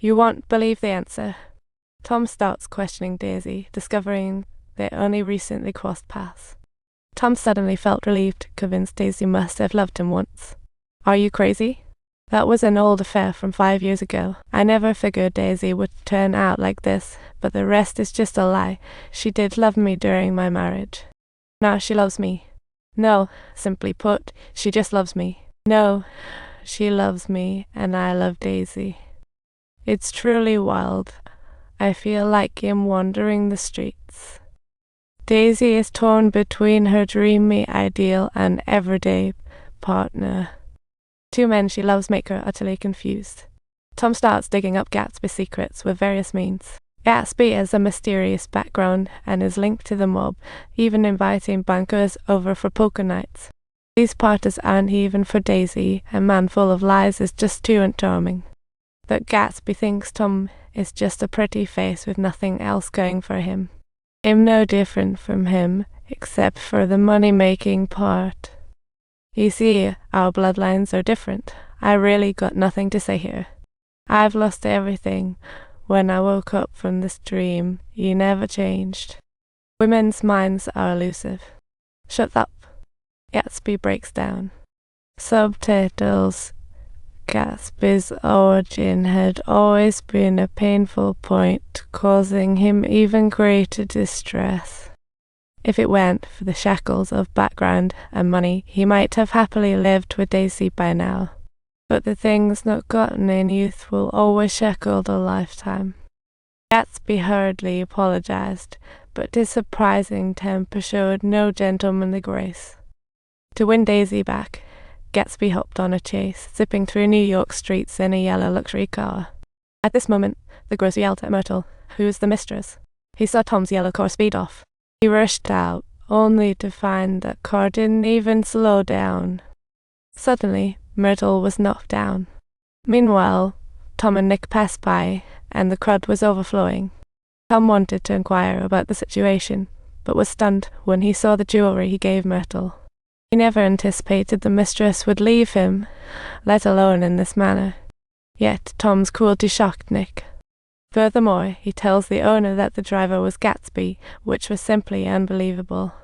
You won't believe the answer. Tom starts questioning Daisy, discovering they only recently crossed paths. Tom suddenly felt relieved, convinced Daisy must have loved him once. Are you crazy? That was an old affair from 5 years ago. I never figured Daisy would turn out like this, but the rest is just a lie. She did love me during my marriage. Now she loves me. No, simply put, she just loves me. No, she loves me, and I love Daisy. It's truly wild. I feel like I'm wandering the streets. Daisy is torn between her dreamy ideal and everyday partner. Two men she loves make her utterly confused. Tom starts digging up Gatsby's secrets with various means. Gatsby has a mysterious background and is linked to the mob, even inviting bankers over for poker nights. These parties aren't even for Daisy, a man full of lies is just too charming. But Gatsby thinks Tom is just a pretty face with nothing else going for him. I'm no different from him, except for the money-making part. You see, our bloodlines are different. I really got nothing to say here. I've lost everything. When I woke up from this dream, you never changed. Women's minds are elusive. Shut up. Gatsby breaks down. Subtitles. Gatsby's origin had always been a painful point, causing him even greater distress. If it weren't for the shackles of background and money, he might have happily lived with Daisy by now. But the things not gotten in youth will always shackle a lifetime. Gatsby hurriedly apologized, but his surprising temper showed no gentlemanly grace. To win Daisy back, Gatsby hopped on a chase, zipping through New York streets in a yellow luxury car. At this moment, the grocer yelled at Myrtle, who was the mistress. He saw Tom's yellow car speed off. He rushed out, only to find that car didn't even slow down. Suddenly, Myrtle was knocked down. Meanwhile, Tom and Nick passed by, and the crowd was overflowing. Tom wanted to inquire about the situation, but was stunned when he saw the jewelry he gave Myrtle. He never anticipated the mistress would leave him, let alone in this manner. Yet Tom's cruelty shocked Nick. Furthermore, he tells the owner that the driver was Gatsby, which was simply unbelievable.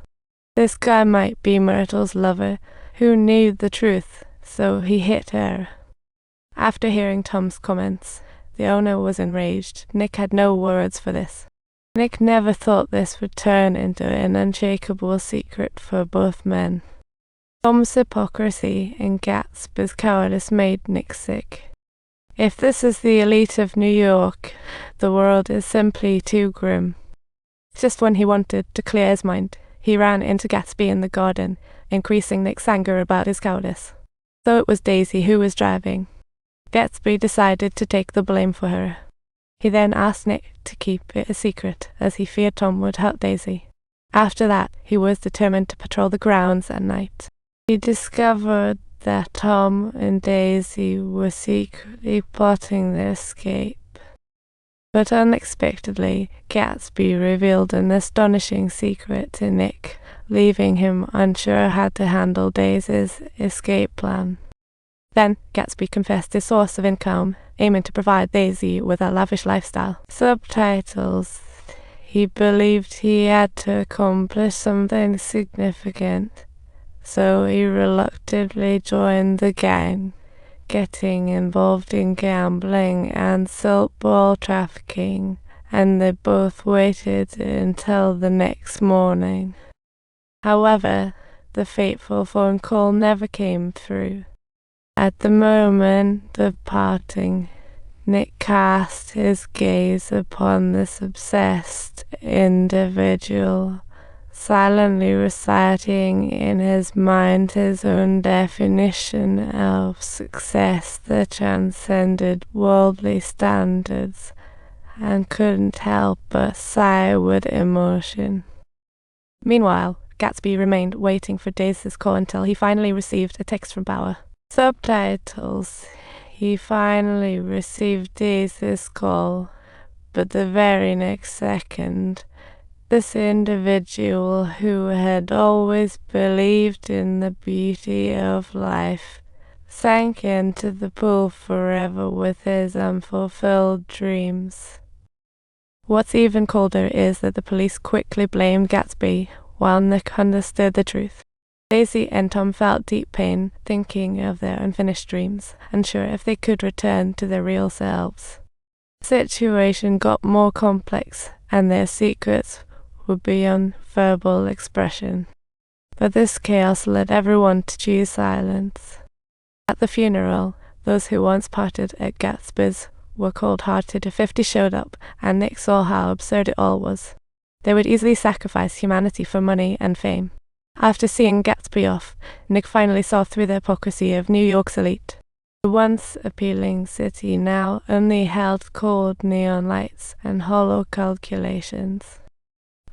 This guy might be Myrtle's lover, who knew the truth, so he hit her. After hearing Tom's comments, the owner was enraged. Nick had no words for this. Nick never thought this would turn into an unshakable secret for both men. Tom's hypocrisy and Gatsby's cowardice made Nick sick. If this is the elite of New York, the world is simply too grim. Just when he wanted to clear his mind, he ran into Gatsby in the garden, increasing Nick's anger about his cowardice. So it was Daisy who was driving. Gatsby decided to take the blame for her. He then asked Nick to keep it a secret, as he feared Tom would hurt Daisy. After that, he was determined to patrol the grounds at night. He discovered that Tom and Daisy were secretly plotting their escape. But unexpectedly, Gatsby revealed an astonishing secret to Nick, leaving him unsure how to handle Daisy's escape plan. Then Gatsby confessed his source of income, aiming to provide Daisy with a lavish lifestyle. Subtitles. He believed he had to accomplish something significant, so he reluctantly joined the gang, getting involved in gambling and silk ball trafficking, and they both waited until the next morning. However, the fateful phone call never came through. At the moment of parting, Nick cast his gaze upon this obsessed individual, silently reciting in his mind his own definition of success that transcended worldly standards, and couldn't help but sigh with emotion. Meanwhile, Gatsby remained waiting for Daisy's call until he finally received a text from Bauer. Subtitles. He finally received Daisy's call, but the very next second, this individual who had always believed in the beauty of life sank into the pool forever with his unfulfilled dreams. What's even colder is that the police quickly blamed Gatsby, while Nick understood the truth. Daisy and Tom felt deep pain thinking of their unfinished dreams, unsure if they could return to their real selves. The situation got more complex, and their secrets were beyond verbal expression. But this chaos led everyone to choose silence. At the funeral, those who once parted at Gatsby's were cold-hearted if 50 showed up, and Nick saw how absurd it all was. They would easily sacrifice humanity for money and fame. After seeing Gatsby off, Nick finally saw through the hypocrisy of New York's elite. The once appealing city now only held cold neon lights and hollow calculations.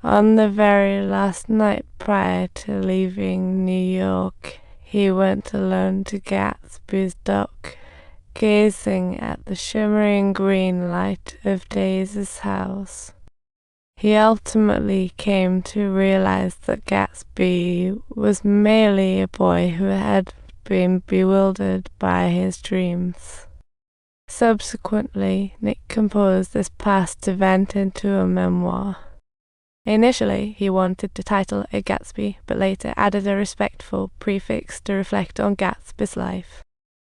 On the very last night prior to leaving New York, he went alone to Gatsby's dock, gazing at the shimmering green light of Daisy's house. He ultimately came to realize that Gatsby was merely a boy who had been bewildered by his dreams. Subsequently, Nick composed this past event into a memoir. Initially, he wanted to title it Gatsby, but later added a respectful prefix to reflect on Gatsby's life.